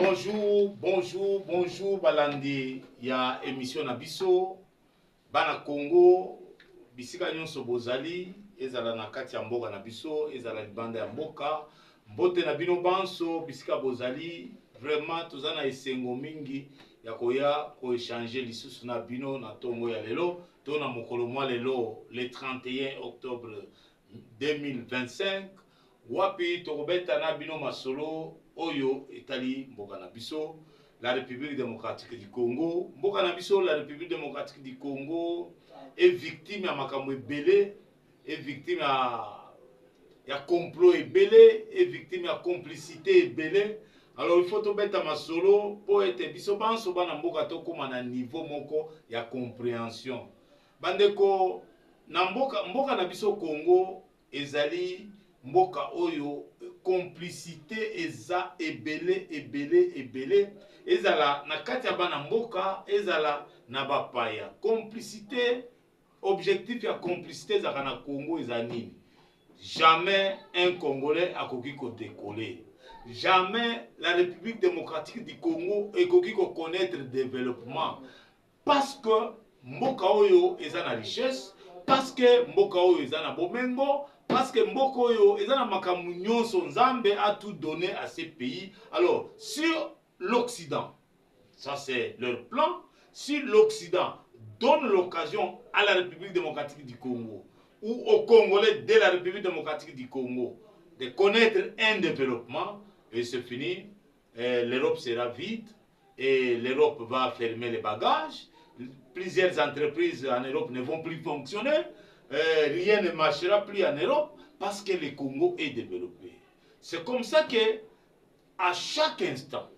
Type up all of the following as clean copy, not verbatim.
Bonjour, balandi ya émission na biso bana Congo bisika nyonso bozali ezala na kati ya mboka na biso ezala libanda ya mboka mbote na bino banso bisika bozali vraiment tozana esengo mingi ya koya ko échanger lisusu na bino na tongo ya lelo to na mokolo mwa lelo le 31 octobre 2025 wapi tokobeta na bino masolo oyo etali mboka na biso la République démocratique du Congo. Mboka na biso la République démocratique du Congo est victime ya makambo ebele, est victime ya complot ebele, est victime ya complicité ebele. Alors il faut tobeta masolo po ete biso banso bana mboka tokoma na niveau moko ya compréhension. Bandeko na mboka na biso Congo ezali mboka oyo complicité eza ebele ezala na kati ya bana mboka ezala na bapaya. Complicité, objectif ya complicité ezaka na Congo eza nini? Jamais un Congolais akoki ko décoller. Jamais la République démocratique du Congo ekoki ko connaître le développement parce que mboka oyo eza na richesse, parce que mboka oyo eza na bomengo, parce que mboka oyo eza na makambo nyonso Nzambe a tout donné à ces pays. Alors sur l'Occident, ça c'est leur plan, si l'Occident donne l'occasion à la République démocratique du Congo ou aux Congolais de la République démocratique du Congo de connaître un développement, et c'est fini, l'Europe sera vide et l'Europe va fermer les bagages. Plusieurs entreprises en Europe ne vont plus fonctionner, rien ne marchera plus en Europe parce que le Congo est développé. C'est comme ça que à chaque instant,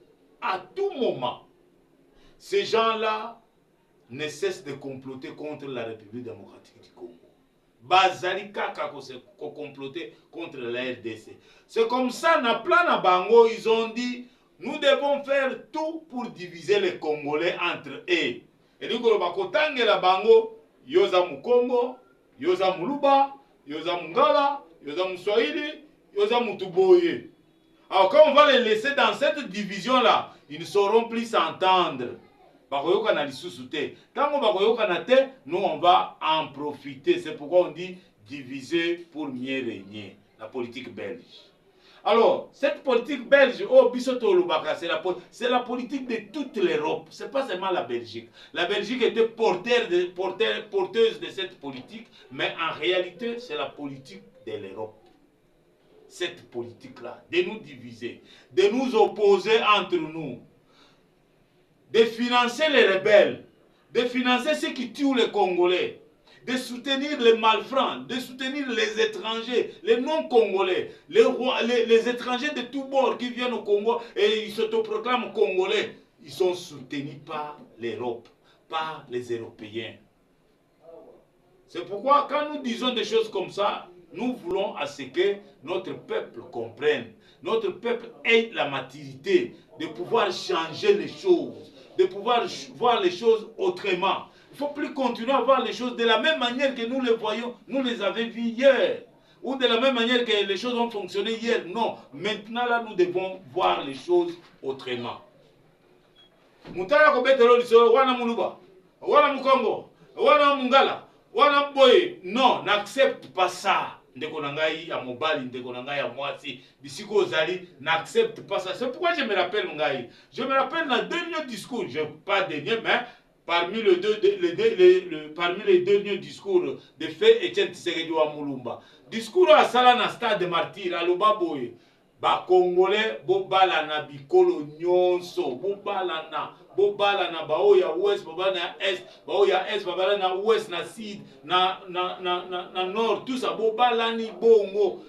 à tout moment, ces gens-là ne cessent de comploter contre la République démocratique du Congo. Bazali kaka ko comploter contre la RDC. C'est comme ça, na plan na bango, ils ont dit, nous devons faire tout pour diviser les Congolais entre eux. Et donc, la bango, yoza mukongo, yoza muluba, yoza mungala, yoza muswahili, yoza mutuboye. Alors quand on va les laisser dans cette division-là, ils ne sauront plus s'entendre. Nous on va en profiter. C'est pourquoi on dit diviser pour mieux régner. La politique belge. Alors, cette politique belge, oh, c'est la politique de toute l'Europe. Ce n'est pas seulement la Belgique. La Belgique était porteuse de cette politique, mais en réalité, c'est la politique de l'Europe. Cette politique-là, de nous diviser, de nous opposer entre nous, de financer les rebelles, de financer ceux qui tuent les Congolais, de soutenir les malfrats, de soutenir les étrangers, les non-congolais, les étrangers de tous bords qui viennent au Congo et ils s'autoproclament congolais. Ils sont soutenus par l'Europe, par les Européens. C'est pourquoi quand nous disons des choses comme ça, nous voulons à ce que notre peuple comprenne, notre peuple ait la maturité de pouvoir changer les choses, de pouvoir voir les choses autrement. Il ne faut plus continuer à voir les choses de la même manière que nous les voyons, nous les avions vues hier. Ou de la même manière que les choses ont fonctionné hier. Non, maintenant là, nous devons voir les choses autrement. Mutala kobetelo liso wana muluba, wana mukongo, wana mungala, wana boye. Non, n'accepte pas ça. Ndeko nangai ya mobali, ndeko nangai ya mwasi, bisiko ozali, n'accepte pas ça. C'est pourquoi je me rappelle ngai. Je me rappelle dans le dernier discours, pas dernier, mais parmi les derniers discours de fait Etienne Tshisekedi wa Mulumba. Discours à Sala na stade de martyr, à Lobaboye. Ba Congolais, bobala na bikolo nyonso, bobala na bao ya ouest, bobala na est, bao ya est, bobala na ouest, na sud, na nord, tout ça, bobala ni bongo.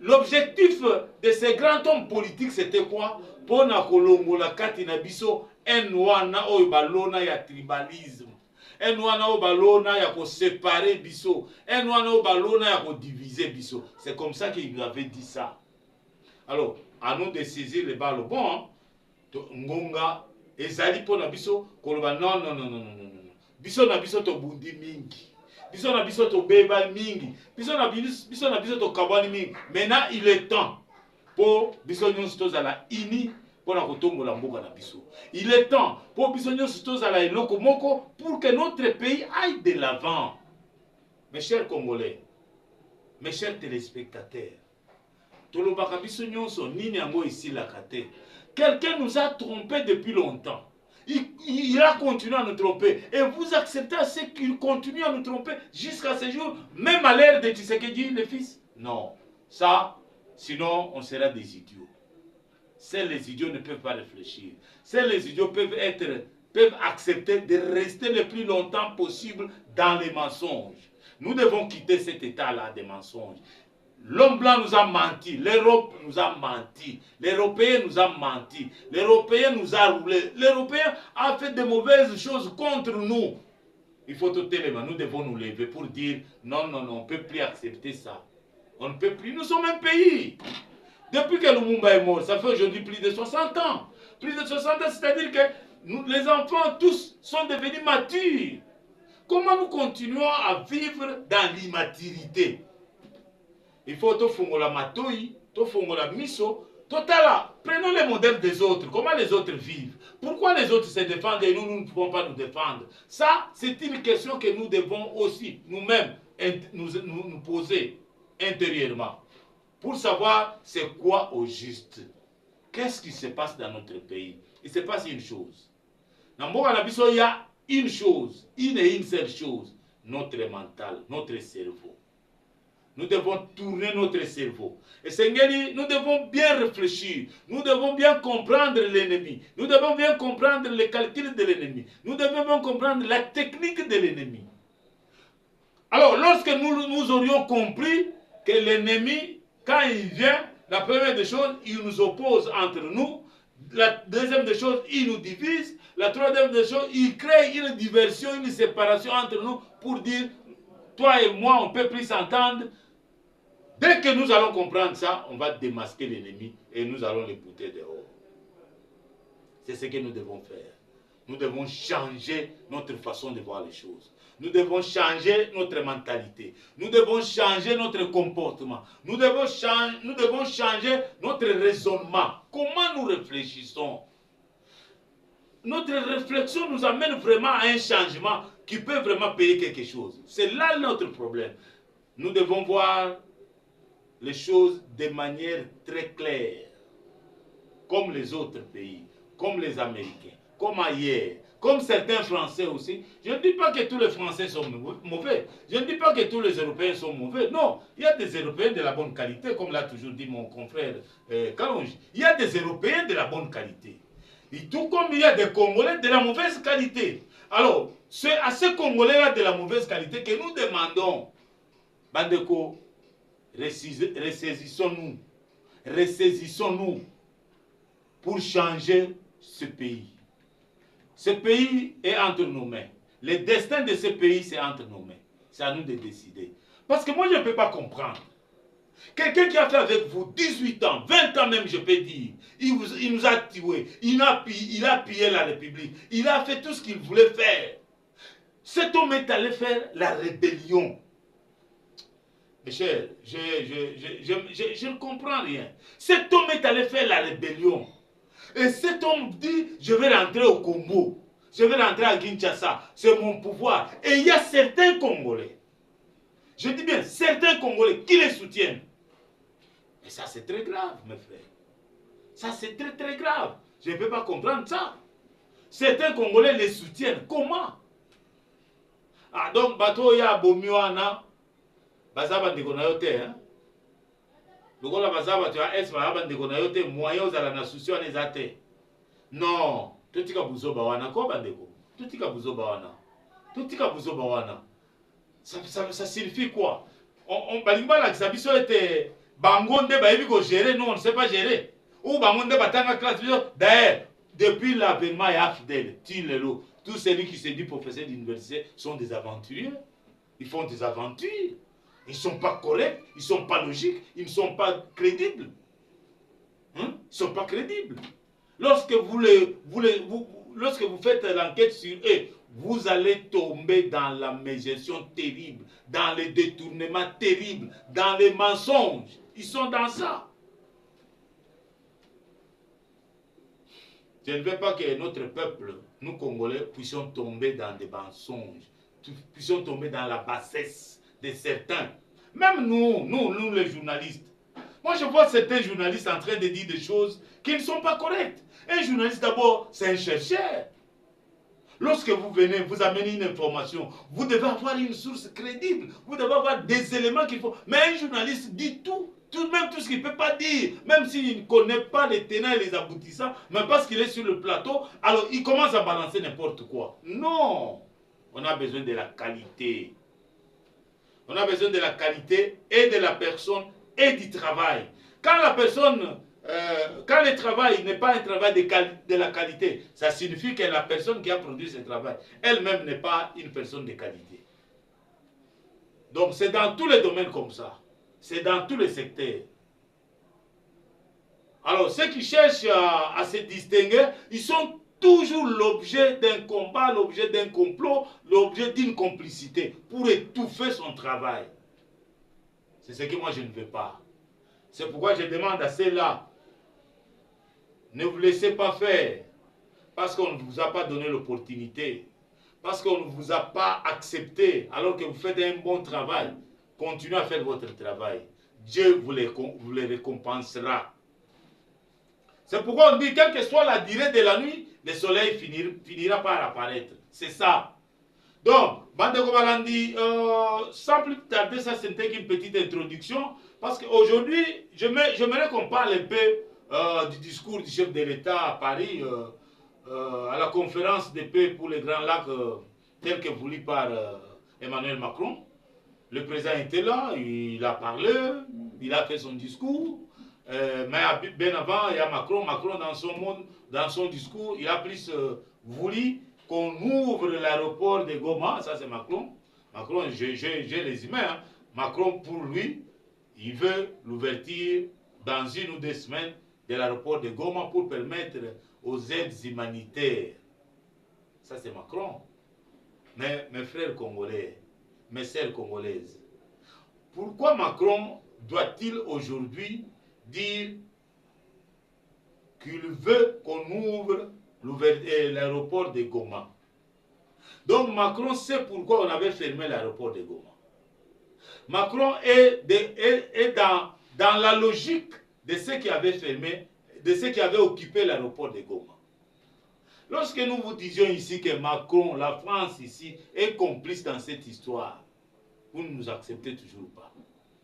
L'objectif de ces grands hommes politiques, c'était quoi? Pona kolongo la kati na biso, enwana oyo balona ya tribalisme. Enwana oyo balona ya ko séparer biso. Enwana oyo balona ya ko diviser biso. C'est comme ça qu'il avait dit ça. Alors, à nous de saisir les balles bon, ngonga, ezali pona biso, koloba non. Biso na biso to bundi mingi. Biso na biso to beba mingi. Biso na biso to kabani mingi. Maintenant, il est temps pour biso nyonso tozala ini Il est temps pour que notre pays aille de l'avant. Mes chers Congolais, mes chers téléspectateurs, quelqu'un nous a trompés depuis longtemps. Il a continué à nous tromper. Et vous acceptez à ce qu'il continue à nous tromper jusqu'à ce jour, même à l'ère de Tshisekedi, le fils? Non. Ça, sinon, on sera des idiots. Seuls les idiots ne peuvent pas réfléchir. Seuls les idiots peuvent accepter de rester le plus longtemps possible dans les mensonges. Nous devons quitter cet état-là des mensonges. L'homme blanc nous a menti, l'Europe nous a menti, l'Européen nous a menti, l'Européen nous a roulé, l'Européen a fait de mauvaises choses contre nous. Il faut tout élément, nous devons nous lever pour dire non, non, non, on ne peut plus accepter ça. On ne peut plus, nous sommes un pays. Depuis que Lumumba est mort, ça fait aujourd'hui plus de 60 ans. Plus de 60 ans, c'est-à-dire que nous, les enfants tous sont devenus matures. Comment nous continuons à vivre dans l'immaturité? Il faut tout fongola matoi, tout fongola miso, totala. Prenons les modèles des autres. Comment les autres vivent? Pourquoi les autres se défendent et nous ne pouvons pas nous défendre? Ça, c'est une question que nous devons aussi nous-mêmes nous poser intérieurement pour savoir c'est quoi au juste. Qu'est-ce qui se passe dans notre pays? Il se passe une chose. Dans Mboka Nabiso, il y a une chose, une et une seule chose, notre mental, notre cerveau. Nous devons tourner notre cerveau. Et Seigneur, nous devons bien réfléchir. Nous devons bien comprendre l'ennemi. Nous devons bien comprendre les calculs de l'ennemi. Nous devons bien comprendre la technique de l'ennemi. Alors, lorsque nous aurions compris que l'ennemi, quand il vient, la première des choses, il nous oppose entre nous. La deuxième des choses, il nous divise. La troisième des choses, il crée une diversion, une séparation entre nous pour dire, toi et moi, on ne peut plus s'entendre. Dès que nous allons comprendre ça, on va démasquer l'ennemi et nous allons l'écouter dehors. C'est ce que nous devons faire. Nous devons changer notre façon de voir les choses. Nous devons changer notre mentalité. Nous devons changer notre comportement. Nous devons changer notre raisonnement. Comment nous réfléchissons? Notre réflexion nous amène vraiment à un changement qui peut vraiment payer quelque chose. C'est là notre problème. Nous devons voir les choses de manière très claire, comme les autres pays, comme les Américains, comme ailleurs, comme certains Français aussi. Je ne dis pas que tous les Français sont mauvais, je ne dis pas que tous les Européens sont mauvais, non, il y a des Européens de la bonne qualité, comme l'a toujours dit mon confrère Kalonji. Il y a des Européens de la bonne qualité, et tout comme il y a des Congolais de la mauvaise qualité. Alors, c'est à ces Congolais-là de la mauvaise qualité que nous demandons, Bandeko, ressaisissons-nous, ressaisissons-nous pour changer ce pays. Ce pays est entre nos mains. Le destin de ce pays, c'est entre nos mains. C'est à nous de décider. Parce que moi, je ne peux pas comprendre. Quelqu'un qui a fait avec vous 18 ans, 20 ans même, je peux dire, il nous a tués, il a pillé la République, il a fait tout ce qu'il voulait faire. Cet homme est allé faire la rébellion. Mes chers, je ne comprends rien. Cet homme est allé faire la rébellion. Et cet homme dit, je vais rentrer au Congo. Je vais rentrer à Kinshasa. C'est mon pouvoir. Et il y a certains Congolais. Je dis bien, certains Congolais qui les soutiennent. Et ça, c'est très grave, mes frères. Ça, c'est très, très grave. Je ne peux pas comprendre ça. Certains Congolais les soutiennent. Comment? Ah, donc, bateau ya Bomiwana. Bazaba ndeko na yote, hein? Lokola bazaba tu as bazaba ndeko na yote, moyen za la soucion les athées. Non, totika buzoba wana ko bandeko. Totika buzoba wana. Totika buzoba wana. Ça signifie quoi? On balimba la kisabiso était bangonde ba yebi ko gérer, non, on ne sait pas gérer. Ou bangonde batanga classe d'ailleurs, depuis l'avènement ya Fidèle, Tilelo, tous ceux qui se disent professeurs d'université sont des aventuriers. Ils font des aventures. Ils ne sont pas corrects, ils ne sont pas logiques, ils ne sont pas crédibles. Hein? Ils ne sont pas crédibles. Lorsque lorsque vous faites l'enquête sur eux, vous allez tomber dans la mégestion terrible, dans les détournements terribles, dans les mensonges. Ils sont dans ça. Je ne veux pas que notre peuple, nous Congolais, puissions tomber dans des mensonges, puissions tomber dans la bassesse de certains. Même nous les journalistes. Moi, je vois certains journalistes en train de dire des choses qui ne sont pas correctes. Un journaliste, d'abord, c'est un chercheur. Lorsque vous venez, vous amenez une information, vous devez avoir une source crédible, vous devez avoir des éléments qu'il faut. Mais un journaliste dit même tout ce qu'il ne peut pas dire, même s'il ne connaît pas les tenants et les aboutissants, mais parce qu'il est sur le plateau, alors il commence à balancer n'importe quoi. Non, on a besoin de la qualité. On a besoin de la qualité et de la personne et du travail. Quand la personne... quand le travail n'est pas un travail de la qualité, ça signifie que la personne qui a produit ce travail, elle-même n'est pas une personne de qualité. Donc c'est dans tous les domaines comme ça. C'est dans tous les secteurs. Alors ceux qui cherchent à se distinguer, ils sont toujours l'objet d'un combat, l'objet d'un complot, l'objet d'une complicité pour étouffer son travail. C'est ce que moi je ne veux pas. C'est pourquoi je demande à ceux-là, ne vous laissez pas faire, parce qu'on ne vous a pas donné l'opportunité, parce qu'on ne vous a pas accepté, alors que vous faites un bon travail. Continuez à faire votre travail. Dieu vous les récompensera. C'est pourquoi on dit, quelle que soit la durée de la nuit, le soleil finira par apparaître. C'est ça. Donc, Bandeko Balandi, sans plus tarder, ça c'était qu'une petite introduction, parce qu'aujourd'hui, j'aimerais qu'on parle un peu du discours du chef de l'État à Paris, à la conférence de paix pour les Grands Lacs, tel que voulu par Emmanuel Macron. Le président était là, il a parlé, il a fait son discours, mais bien avant, il y a Macron. Macron, dans son discours, il a plus voulu qu'on ouvre l'aéroport de Goma, ça c'est Macron. Macron, j'ai résumé, hein. Macron, pour lui, il veut l'ouverture dans 1 ou 2 semaines de l'aéroport de Goma pour permettre aux aides humanitaires. Ça c'est Macron. Mais mes frères congolais, mes sœurs congolaises, pourquoi Macron doit-il aujourd'hui dire qu'il veut qu'on ouvre l'aéroport de Goma? Donc Macron sait pourquoi on avait fermé l'aéroport de Goma. Macron est dans la logique de ceux qui avaient fermé, de ceux qui avaient occupé l'aéroport de Goma. Lorsque nous vous disions ici que Macron, la France ici, est complice dans cette histoire, vous ne nous acceptez toujours pas.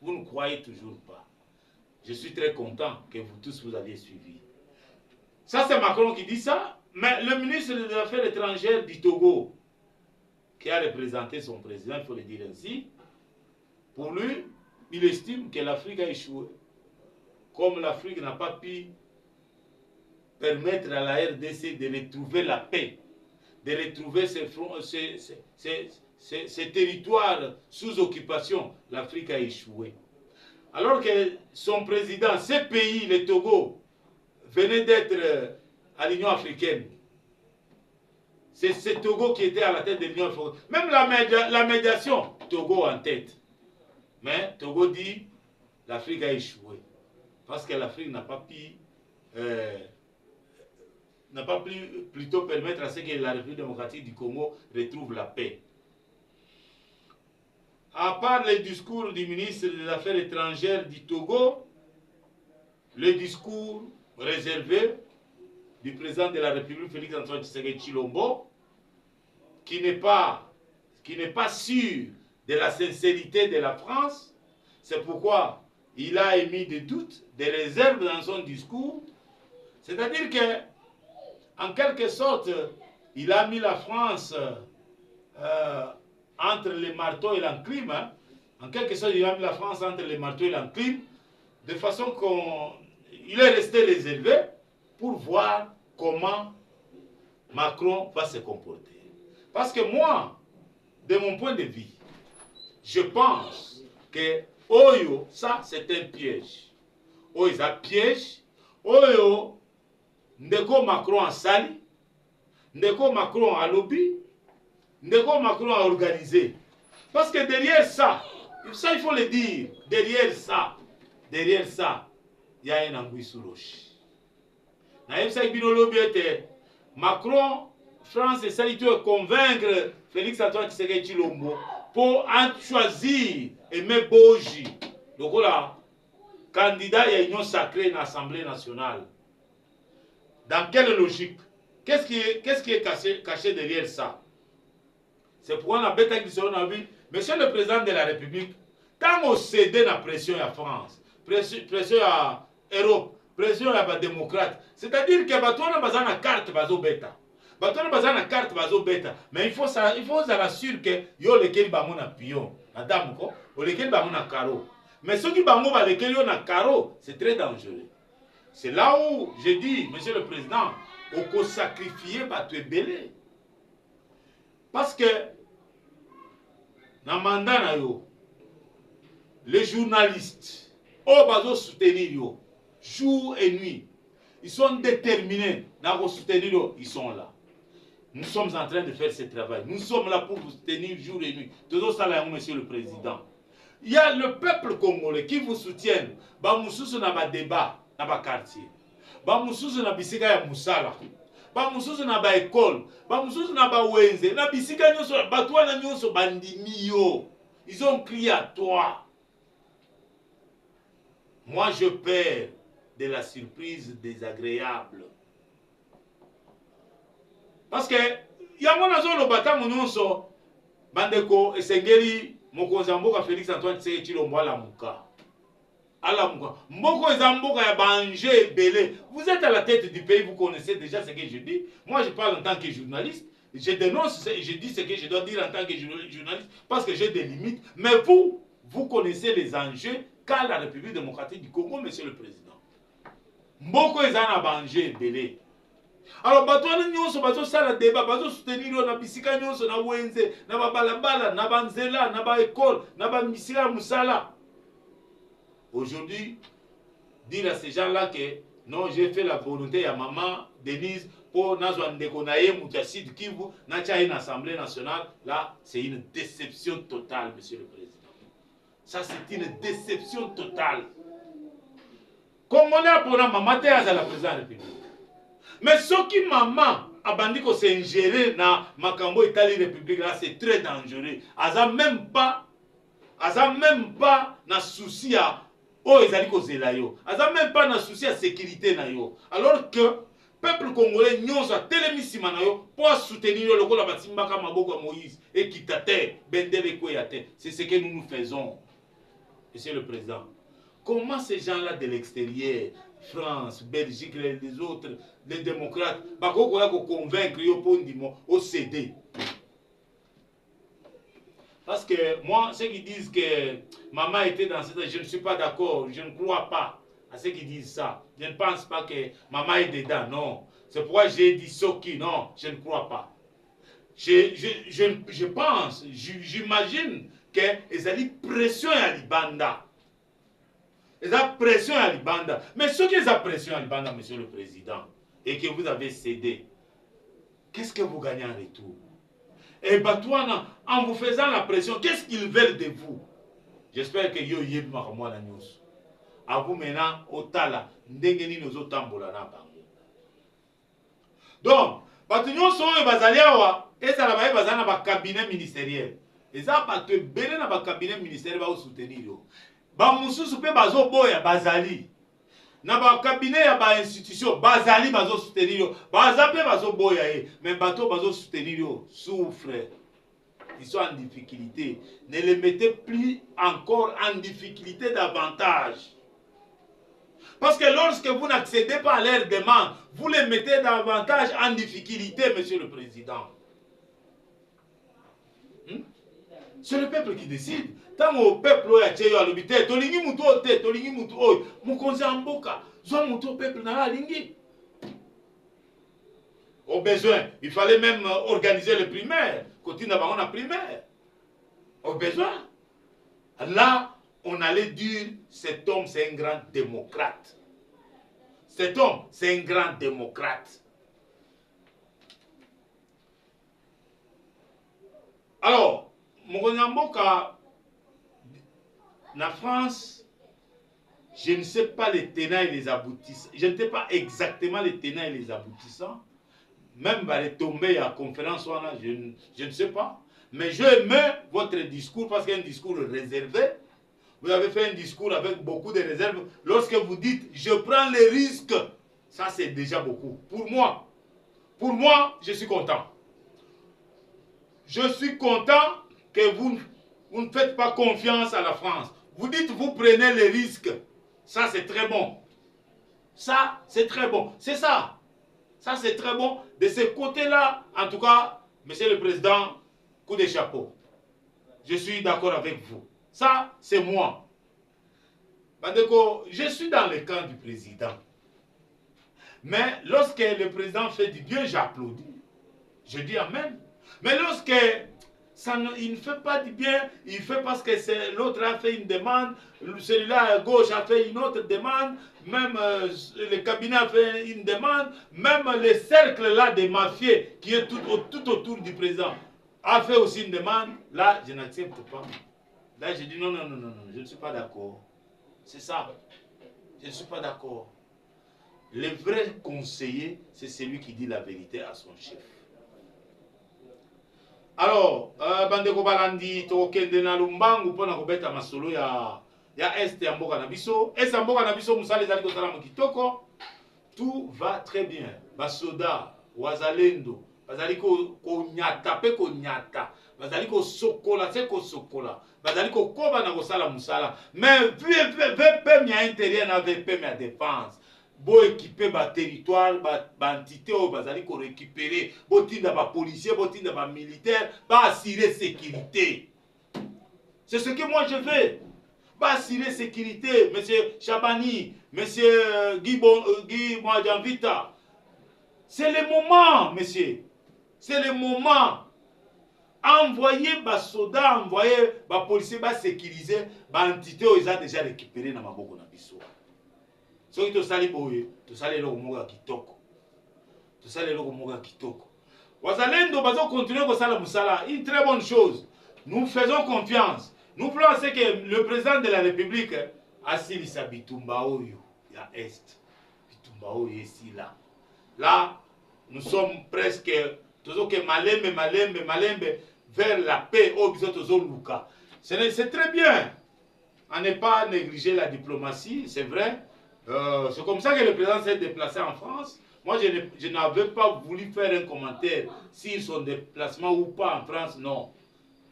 Vous ne croyez toujours pas. Je suis très content que vous tous vous aviez suivi. Ça, c'est Macron qui dit ça, mais le ministre des Affaires étrangères du Togo, qui a représenté son président, il faut le dire ainsi, pour lui, il estime que l'Afrique a échoué. Comme l'Afrique n'a pas pu permettre à la RDC de retrouver la paix, de retrouver ces territoires sous occupation, l'Afrique a échoué. Alors que son président, ce pays, le Togo, venait d'être à l'Union africaine. C'est ce Togo qui était à la tête de l'Union africaine. Même la médiation, Togo en tête. Mais Togo dit, l'Afrique a échoué. Parce que l'Afrique n'a pas pu plutôt permettre à ce que la République démocratique du Congo retrouve la paix. À part le discours du ministre des Affaires étrangères du Togo, le discours réservé du président de la République, Félix Antoine Tshisekedi Tshilombo, qui n'est pas sûr de la sincérité de la France. C'est pourquoi il a émis des doutes, des réserves dans son discours. C'est-à-dire que, en quelque sorte, il a mis la France entre les marteaux et l'enclume. Hein. En quelque sorte, il a mis la France entre les marteaux et l'enclume, de façon qu'il est resté réservé pour voir comment Macron va se comporter. Parce que moi, de mon point de vue, je pense que Oyo, ça c'est un piège. Oyo, c'est un piège. Oyo, ndeko Macron a sali, ndeko Macron a lobby, ndeko Macron a organisé. Parce que derrière ça, il faut le dire, derrière ça, il y a un anguille sous roche. Na yebisa bino lobby était Macron, France et ça, il doit convaincre Félix Antoine Tshisekedi Tshilombo pour choisir Aimé Boji. Donc là, candidat à l'Union sacrée dans l'Assemblée nationale. Dans quelle logique? Qu'est-ce qui est caché derrière ça? C'est pourquoi on a bêta qui sont en vie. Monsieur le président de la République, tant on cède la pression à France, pression à Europe, pression à la démocrate, c'est-à-dire que bateau n'a pas une carte bazo bêta. Bateau n'a pas une carte bazo bêta. Mais il faut s'assurer que yo lequel bamon a pion, madame ko, ou lequel bamon a carreau. Mais ceux qui bamon ba lequel yo na carreau, c'est très dangereux. C'est là où j'ai dit, monsieur le président, on peut sacrifier bateau belé. Parce que dans le mandat, les journalistes, oh, bazo soutenir yo, jour et nuit, ils sont déterminés à vous soutenir, ils sont là. Nous sommes en train de faire ce travail. Nous sommes là pour vous soutenir jour et nuit. Toujours ça là, monsieur le président. Il y a le peuple congolais qui vous soutient. Bamoussous n'a pas débat dans le quartier. Bamoussous n'a pas ya musala. Bamoussous n'a pas école. Bamoussous n'a pas wenze. Na bisika nyoso batwana nyoso bandimi yo. Ils ont crié à toi. Moi je perds de la surprise désagréable. Parce que yango nazo lo batango nyonso bandeko esengeli mokonzi mboka Félix Antoine Tshisekedi Tshilombo alamuka. Alamuka. Mboko ezamboka ya banje belé. Vous êtes à la tête du pays, vous connaissez déjà ce que je dis. Moi je parle en tant que journaliste. Je dénonce, je dis ce que je dois dire en tant que journaliste parce que j'ai des limites. Mais vous connaissez les enjeux qu'a la République démocratique du Congo, monsieur le président. Mboko ezana banje belé. Alors batwana nyonso bazo sala débat, bazo soutenir na bisika nyonso na wenze, na balabala, na banzela, na ba école, na ba misila musala. Aujourd'hui, dire à ces gens-là que non, j'ai fait la volonté à maman Denise pour Nazwan Dekonaye Moutasid Kivu, n'a une assemblée nationale, là, c'est une déception totale, monsieur le président. Ça, c'est une déception totale. Congolais pour la maman, t'es à la présidente de la République. Mais ce qui maman a bandit qu'on s'est ingéré dans Makambo Italie République, là, c'est très dangereux. Aza même pas na souci à oh ezali kozela yo. Aza même pas na souci à sécurité na yo. Alors que peuple congolais nyonso telemisima na yo pour soutenir yo lokola batimbaka maboko Moïse et Kitate bendele koyate. C'est ce que nous faisons. Monsieur le président, comment ces gens-là de l'extérieur, France, Belgique, les autres, les démocrates, bakokoya ko convaincre yo pondimo au CD? Parce que moi, ceux qui disent que maman était dans cette... Je ne suis pas d'accord, je ne crois pas à ceux qui disent ça. Je ne pense pas que maman est dedans, non. C'est pourquoi j'ai dit Soki, non, je ne crois pas. Je pense, j'imagine qu'ils ont pression à l'Ibanda. Ils ont pression à l'Ibanda. Mais ceux qui ont pression à l'Ibanda, monsieur le président, et que vous avez cédé, qu'est-ce que vous gagnez en retour? Et Batouana, en vous faisant la pression, qu'est-ce qu'ils veulent de vous? J'espère que yo yeb makamwa na nyos. À vous maintenant, au tala, ndengeni nozo tambola na bango. Donc, Batunyo so e bazaliawa, et ça la bazana ba cabinet ministériel. Et ça pas que belé na ba cabinet ministériel ba soutenir yo. Ba mususu pe bazo boya bazali. Na ba cabinet ya ba institution bazali bazo soutenir yo. Bazape bazo boya e, mais bato bazo soutenir yo souffre. Ils sont en difficulté. Ne les mettez plus encore en difficulté davantage. Parce que lorsque vous n'accédez pas à leurs demandes, vous les mettez davantage en difficulté, monsieur le président. C'est le peuple qui décide. Tant que le peuple est à l'hôpital, tolingi mutu ote, tolingi mutu oy, mukonzi amboka, zo mutu au peuple na lingi. Au besoin, il fallait même organiser les primaires. Continue à la primaire. Au besoin. Là, on allait dire, cet homme, c'est un grand démocrate. Cet homme, c'est un grand démocrate. Alors, Mokonyamboka, la France, je ne sais pas les tenants et les aboutissants. Je ne sais pas exactement les tenants et les aboutissants. même va retomber à la conférence, je ne sais pas. Mais j'aimais votre discours parce qu'il y a un discours réservé. Vous avez fait un discours avec beaucoup de réserves. Lorsque vous dites « je prends les risques », ça c'est déjà beaucoup. Pour moi, je suis content. Je suis content que vous ne faites pas confiance à la France. Vous dites « vous prenez les risques ». Ça c'est très bon. Ça c'est très bon. C'est ça. Ça c'est très bon. De ce côté-là, en tout cas, Monsieur le Président, coup de chapeau. Je suis d'accord avec vous. Ça, c'est moi. Bandeko, je suis dans le camp du président. Mais lorsque le président fait du bien, j'applaudis. Je dis Amen. Mais lorsque il ne fait pas du bien, il fait parce que l'autre a fait une demande, celui-là à gauche a fait une autre demande, même le cabinet a fait une demande, même le cercle là des mafieux qui est tout autour du président a fait aussi une demande. Là, je n'accepte pas. Là, je dis non, non, non, non, non, je ne suis pas d'accord. C'est ça. Je ne suis pas d'accord. Le vrai conseiller, c'est celui qui dit la vérité à son chef. Alors, bandeko balandi tokende na lumbangu pona kobeta masolo ya este ya mboka na biso. Este ya mboka na biso musala ezali kosala mokitoko. Tout va très bien. Basoda, wazalendo, bazali konyata pe konyata. Bazali kosokola se kosokola. Bazali kokoba na kosala musala. Mais VPM ya intérieur na VPM ya défense. Bo équiper ba territoire, ba entité o bazali ko récupérer, bo tinda ba policier, bo tinda ba militaire, ba assurer sécurité. C'est ce que moi je veux. Ba assurer sécurité, monsieur Chabani, monsieur Guy Mwadjanvita. C'est le moment, monsieur. C'est le moment. Envoyer ba soda, envoyer ba policier, ba sécuriser, ba entité o ils ont déjà récupéré na maboko na biso. Soki tosali boye, tosali eloko moko ya kitoko. Tosali eloko moko ya kitoko. Wazalendo bazo continuer kosala musala, une très bonne chose. Nous faisons confiance. Nous voulons que le président de la République asilisa bitumba oyo ya Est. Bitumba oyo ici là. Là, nous sommes presque tozoke malembe vers la paix au biso tozo luka. C'est très bien. À ne pas négliger la diplomatie, c'est vrai. C'est comme ça que le président s'est déplacé en France. Moi, je n'avais pas voulu faire un commentaire s'ils sont déplacement ou pas en France. Non.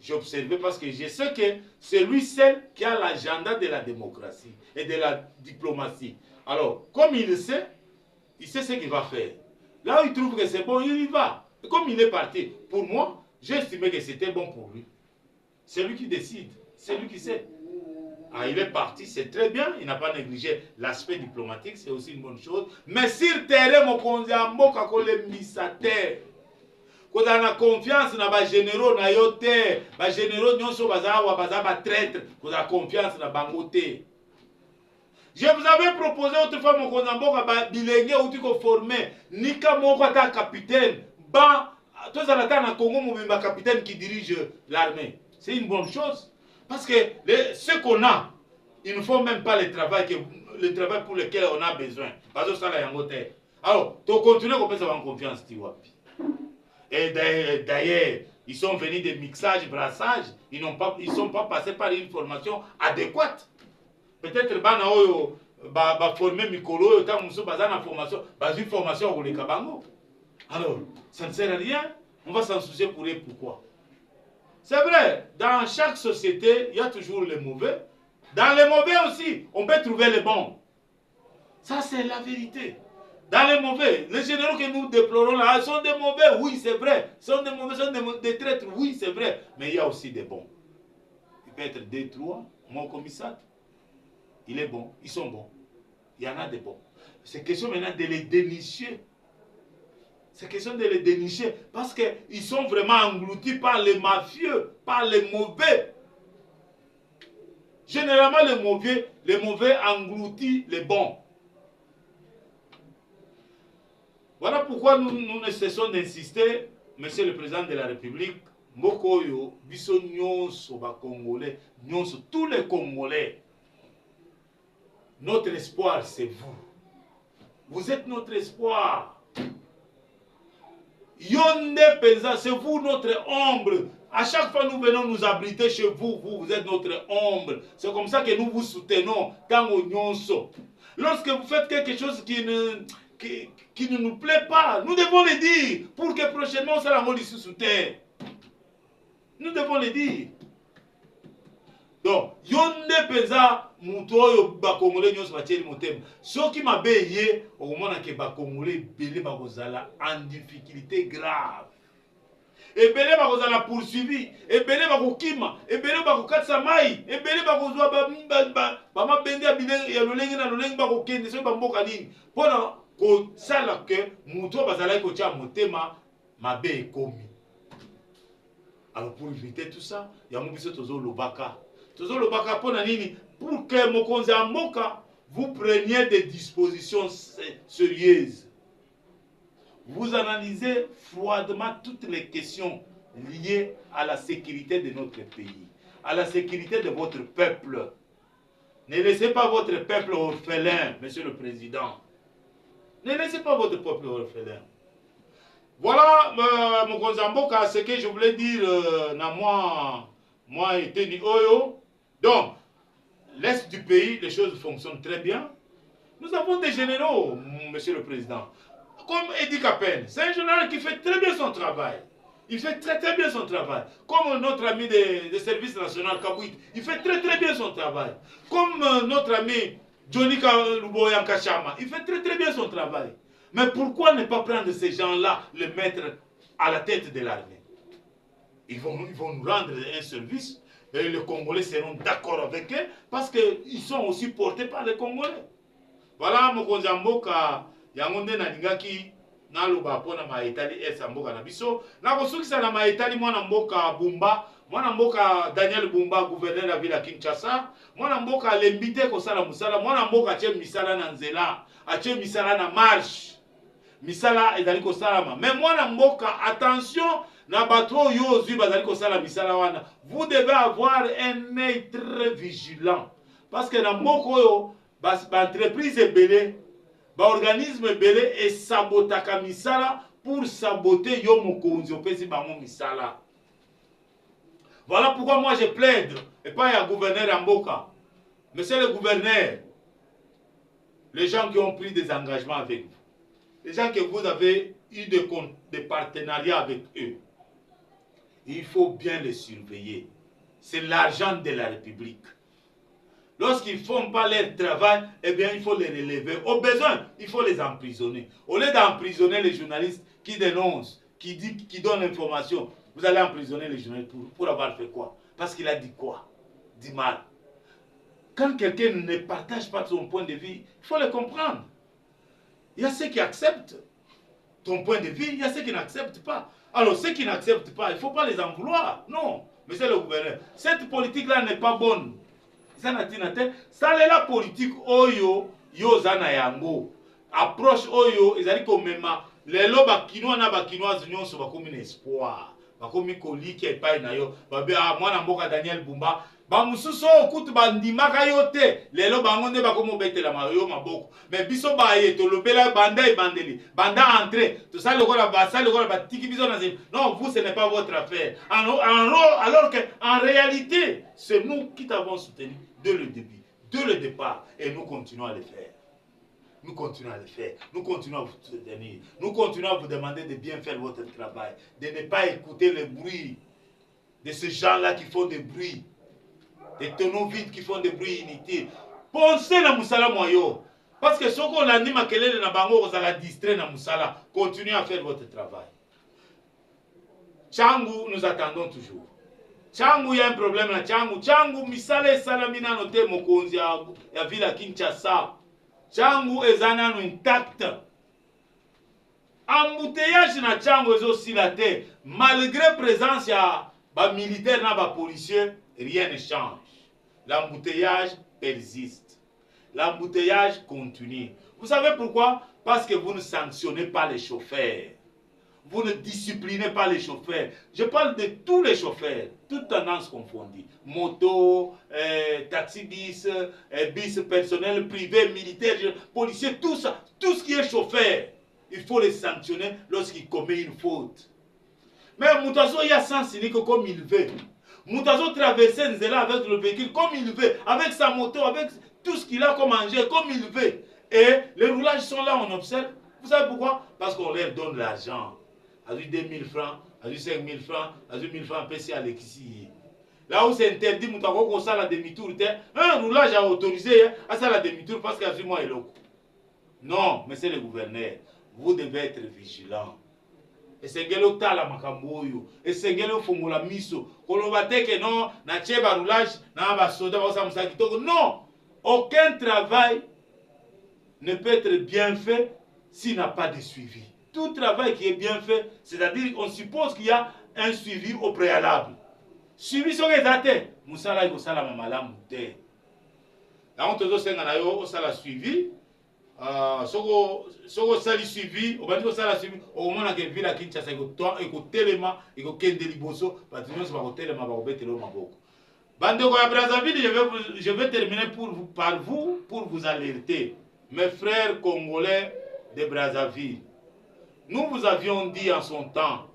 J'ai observé parce que je sais que c'est lui seul qui a l'agenda de la démocratie et de la diplomatie. Alors, comme il sait ce qu'il va faire. Là où il trouve que c'est bon, il y va. Et comme il est parti, pour moi, j'ai estimé que c'était bon pour lui. C'est lui qui décide. C'est lui qui sait. Ah, il est parti, c'est très bien, il n'a pas négligé l'aspect diplomatique, c'est aussi une bonne chose. Mais sur terrain, mon conseiller, mboka kole misate. Quand on a confiance dans les généraux, na yote, les généraux nyonso bazawa bazaba traître, quand on a confiance dans bangote. Je vous avais proposé autrefois mon conseiller mboka bilenge ou tu ko formé, nika moko ata capitaine, ba tous à la na Congo mobimba capitaine qui dirige l'armée. C'est une bonne chose. Parce que ce qu'on a, il ne faut même pas le travail pour lequel on a besoin. Parce que ça, alors, tu continues à avoir confiance, Tiwapi. Et d'ailleurs, ils sont venus de mixage, brassage. Ils ne sont pas passés par une formation adéquate. Peut-être qu'ils vont former Mikolo, ils vont une formation au Lekabango. Alors, ça ne sert à rien. On va s'en soucier pour eux. Pourquoi? C'est vrai, dans chaque société, il y a toujours les mauvais. Dans les mauvais aussi, on peut trouver les bons. Ça, c'est la vérité. Dans les mauvais, les généraux que nous déplorons là, sont des mauvais, oui, c'est vrai. Sont des mauvais, sont des traîtres, oui, c'est vrai. Mais il y a aussi des bons. Il peut être 2, 3, mon commissaire, il est bon, ils sont bons. Il y en a des bons. C'est question maintenant de les dénicher. C'est question de les dénicher parce qu'ils sont vraiment engloutis par les mafieux, par les mauvais. Généralement, les mauvais engloutissent les bons. Voilà pourquoi nous ne cessons d'insister, Monsieur le Président de la République, Mokoyo, Biso Nyonso, Congolais, Nyonso, tous les Congolais. Notre espoir, c'est vous. Vous êtes notre espoir. Yonde Penza, c'est vous notre ombre. À chaque fois nous venons nous abriter chez vous, vous êtes notre ombre. C'est comme ça que nous vous soutenons. Lorsque vous faites quelque chose qui ne nous plaît pas, nous devons le dire pour que prochainement on s'en ici sous terre. Nous devons le dire. Donc, Yonde Penza, Moutoyo Bakongole Nyos Batieli Motem. Ce qui m'a payé, au moment que Bakongole Bele Bakozala en difficulté grave. Et Bele Bakozala poursuivi, et Bele Bakokima, et Bele Bakokatsa Mai, et Bele Bakozwa Bama Bende Abine, Yaloleng na Loleng Bakokende, ce Bamboka Nini. Pendant que ça là que Moutoyo Bazala Kocha Motema, ma bé komi. Alors pour éviter tout ça, il y a mon biso Tozo Lobaka. Tozo Lobaka pona nini pour que Mokonzi Mboka vous preniez des dispositions sérieuses. Vous analysez froidement toutes les questions liées à la sécurité de notre pays, à la sécurité de votre peuple. Ne laissez pas votre peuple orphelin, Monsieur le Président. Ne laissez pas votre peuple orphelin. Voilà, Mokonzi Mboka, ce que je voulais dire dans moi et Teni Oyo. Donc, l'Est du pays, les choses fonctionnent très bien. Nous avons des généraux, Monsieur le Président. Comme Eddie Capen, c'est un général qui fait très bien son travail. Il fait très bien son travail. Comme notre ami des services nationaux, Kabouit, il fait très bien son travail. Comme notre ami Johnny Luboyan Kachama, il fait très bien son travail. Mais pourquoi ne pas prendre ces gens-là, les mettre à la tête de l'armée? Ils vont nous rendre un service et les Congolais seront d'accord avec eux parce qu'ils sont aussi portés par les Congolais. Voilà, Mokonzi Mboka. Yangonde na lingaki na loba pona maitali esa mboka na biso na kosukisa na maitali mwana mboka Bumba, mwana mboka Daniel Bumba, gouverneur la ville ya Kinshasa, mwana mboka lembite kosala musala, mwana mboka atie misala na nzela, atie misala na marche, misala ezali kosalama. Mais mwana mboka, attention na bato yo zui bazali kosala misala wana, vous devez avoir un œil très vigilant parce que na mboko yo ba entreprise ebele, organisme belé et sabotaka misala pour saboter yo mokonzi opesi bango misala. Voilà pourquoi moi je plaide et pas ya gouverneur Mboka. Monsieur le gouverneur, les gens qui ont pris des engagements avec vous, les gens que vous avez eu des partenariats avec eux, il faut bien les surveiller. C'est l'argent de la République. Lorsqu'ils ne font pas leur travail, eh bien, il faut les relever. Au besoin, il faut les emprisonner. Au lieu d'emprisonner les journalistes qui dénoncent, qui donnent l'information, vous allez emprisonner les journalistes pour avoir fait quoi? Parce qu'il a dit quoi? Dit mal. Quand quelqu'un ne partage pas son point de vue, il faut le comprendre. Il y a ceux qui acceptent ton point de vue, il y a ceux qui n'acceptent pas. Alors, ceux qui n'acceptent pas, il ne faut pas les en vouloir. Non, monsieur le gouverneur, cette politique-là n'est pas bonne. Ça c'est la politique oyo yo zana yango approche oyo ezali komema lelo bakinois na bakinoise nyonso bakomi na espoir bakomi koliki epai na yo babe mwana mboka Daniel Bumba bamususu okutu bandimaka yo te lelo bango nde bakomi obetela yo maboko mais biso baye tolobela banda ebandeli banda entrer tout ça lokola batiki biso na zemi. Non, vous ce n'est pas votre affaire alors que en réalité c'est nous qui t'avons soutenu dès le début, dès le départ, et nous continuons à le faire. Nous continuons à le faire. Nous continuons à vous soutenir. Nous continuons à vous demander de bien faire votre travail, de ne pas écouter le bruit de ces gens-là qui font des bruits, des tonneaux vides qui font des bruits inutiles. Pensez à Moussala Moyo. Parce que ce qu'on anime à Kelele na bango, vous allez distraire na Moussala. Continuez à faire votre travail. Tchangou, nous attendons toujours. Tchangu, il y a un problème là. Tchangu, misale salamina note mokonzi ya ville Kinshasa. Tchangu ezana no intact. Embouteillage na Tchangu est aussi la terre. Malgré présence ya ba militaire na ba policier, rien ne change. L'embouteillage persiste. L'embouteillage continue. Vous savez pourquoi? Parce que vous ne sanctionnez pas les chauffeurs. Vous ne disciplinez pas les chauffeurs. Je parle de tous les chauffeurs, toutes tendances confondues. Moto, taxi bis, bis personnel, privé, militaire, policier, tout ça. Tout ce qui est chauffeur. il faut les sanctionner lorsqu'il commet une faute. Mais Moutazo y a sens unique comme il veut. Moutazo traverse Nzela avec le véhicule comme il veut, avec sa moto, avec tout ce qu'il a comme engin, comme il veut. Et les roulages sont là, on observe. Vous savez pourquoi? Parce qu'on leur donne l'argent. A eu 2000 francs, a eu 5000 francs, a eu 1000 francs PC à l'exi. Là où c'est interdit, Moutazo qu'on ça la demi-tour, un roulage à autoriser, à ça la demi-tour parce qu'il y a moi et l'autre. Non, monsieur le gouverneur, vous devez être vigilant. Et c'est que le tala makamboyo, et c'est que le fongola miso, kolobate que non, na cheba roulage, na ba soda ba sa kitoko. Non, aucun travail ne peut être bien fait s'il n'a pas de suivi. Tout travail qui est bien fait, c'est-à-dire qu'on suppose qu'il y a un suivi au préalable. Suivi sur les athées, Moussala y osala mamala mouté. Là on te dit que on sala suivi. Soko sali suivi, au bandi ko sala suivi, au moment que ville à Kinshasa eko telema, eko kende liboso, bâtiment se va telema ba obetelo maboko. Bande ko ya Brazzaville, je vais terminer par vous pour vous alerter, mes frères congolais de Brazzaville. Nous vous avions dit en son temps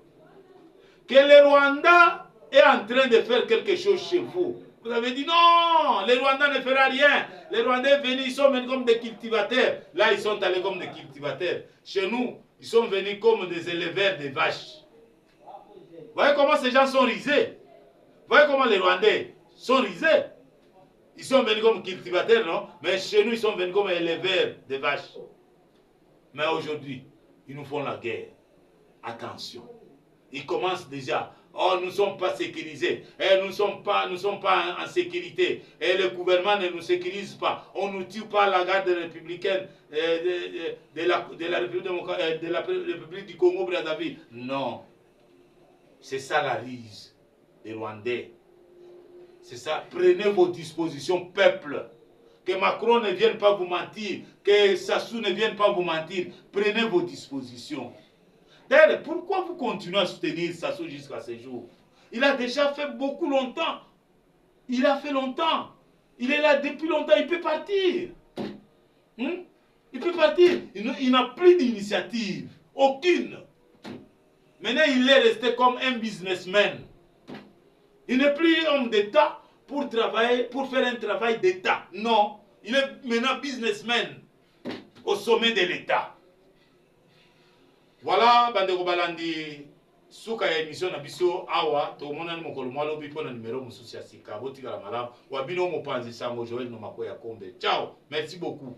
que le Rwanda est en train de faire quelque chose chez vous. Vous avez dit non, les Rwandais ne feront rien. Les Rwandais venus, ils sont venus comme des cultivateurs. Là, ils sont allés comme des cultivateurs. Chez nous, ils sont venus comme des éleveurs de vaches. Vous voyez comment ces gens sont risés? Vous voyez comment les Rwandais sont risés? Ils sont venus comme cultivateurs, non? Mais chez nous, ils sont venus comme éleveurs de vaches. Mais aujourd'hui, ils nous font la guerre. Attention. Ils commencent déjà. Oh, nous ne sommes pas sécurisés. Et nous ne sommes pas en sécurité. Et le gouvernement ne nous sécurise pas. On ne nous tue pas la garde républicaine de la République du Congo-Brazzaville. Non. C'est ça la rise des Rwandais. C'est ça. Prenez vos dispositions, peuple. Que Macron ne vienne pas vous mentir. Que Sassou ne vienne pas vous mentir. Prenez vos dispositions. D'ailleurs, pourquoi vous continuez à soutenir Sassou jusqu'à ce jour? Il a déjà fait beaucoup longtemps. Il a fait longtemps. Il est là depuis longtemps. Il peut partir. Il peut partir. Il n'a plus d'initiative. Aucune. Maintenant, il est resté comme un businessman. Il n'est plus homme d'État pour travailler, pour faire un travail d'État. Non. Il est maintenant businessman au sommet de l'État. Voilà, bandeko balandi suka ya émission na biso awa to mona ni mokolo mwalo bipo na numéro mususi ya sika botika la malamu wabino mopanzi sango Joël no makoya kombe. Ciao, merci beaucoup.